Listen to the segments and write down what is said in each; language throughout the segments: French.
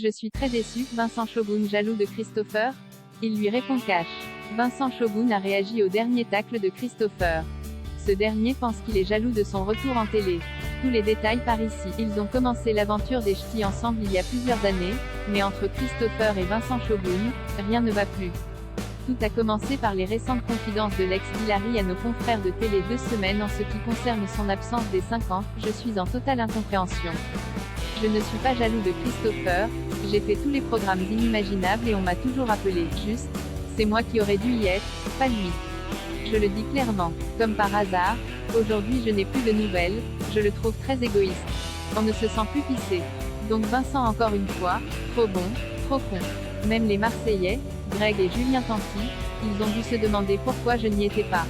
Je suis très déçu, Vincent Shogun jaloux de Christopher? Il lui répond cash. Vincent Shogun a réagi au dernier tacle de Christopher. Ce dernier pense qu'il est jaloux de son retour en télé. Tous les détails par ici. Ils ont commencé l'aventure des ch'tis ensemble il y a plusieurs années, mais entre Christopher et Vincent Shogun, rien ne va plus. Tout a commencé par les récentes confidences de l'ex d'Hilary à nos confrères de télé 2 semaines en ce qui concerne son absence des 5 ans. Je suis en totale incompréhension. Je ne suis pas jaloux de Christopher, j'ai fait tous les programmes inimaginables et on m'a toujours appelé. Juste, c'est moi qui aurais dû y être, pas lui. Je le dis clairement. Comme par hasard, aujourd'hui je n'ai plus de nouvelles, je le trouve très égoïste. On ne se sent plus pissé. Donc Vincent encore une fois, trop bon, trop con. Même les Marseillais, Greg et Julien Tanti, ils ont dû se demander pourquoi je n'y étais pas.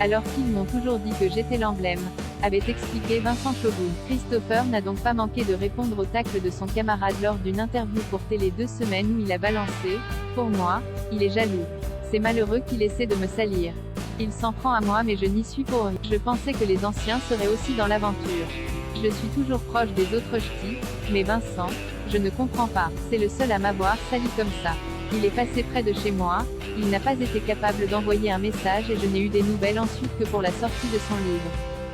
Alors qu'ils m'ont toujours dit que j'étais l'emblème, avait expliqué Vincent Shogun. Christopher n'a donc pas manqué de répondre au tacle de son camarade lors d'une interview pour Télé 2 semaines où il a balancé « Pour moi, il est jaloux. C'est malheureux qu'il essaie de me salir. Il s'en prend à moi mais je n'y suis pour rien. Je pensais que les anciens seraient aussi dans l'aventure. Je suis toujours proche des autres ch'tis, mais Vincent, je ne comprends pas. C'est le seul à m'avoir sali comme ça. Il est passé près de chez moi, il n'a pas été capable d'envoyer un message et je n'ai eu des nouvelles ensuite que pour la sortie de son livre.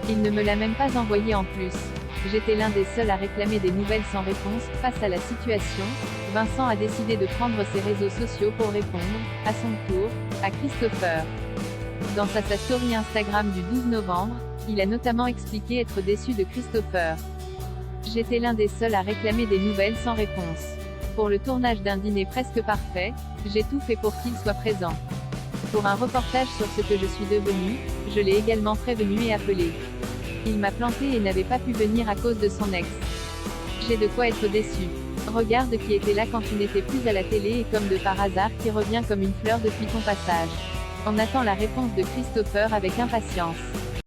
Il ne me l'a même pas envoyé en plus. J'étais l'un des seuls à réclamer des nouvelles sans réponse. Face à la situation, Vincent a décidé de prendre ses réseaux sociaux pour répondre, à son tour, à Christopher. Dans sa story Instagram du 12 novembre, il a notamment expliqué être déçu de Christopher. J'étais l'un des seuls à réclamer des nouvelles sans réponse. Pour le tournage d'un dîner presque parfait, j'ai tout fait pour qu'il soit présent. Pour un reportage sur ce que je suis devenue, je l'ai également prévenu et appelé. Il m'a planté et n'avait pas pu venir à cause de son ex. J'ai de quoi être déçu. Regarde qui était là quand tu n'étais plus à la télé et comme de par hasard qui revient comme une fleur depuis ton passage. On attend la réponse de Christopher avec impatience.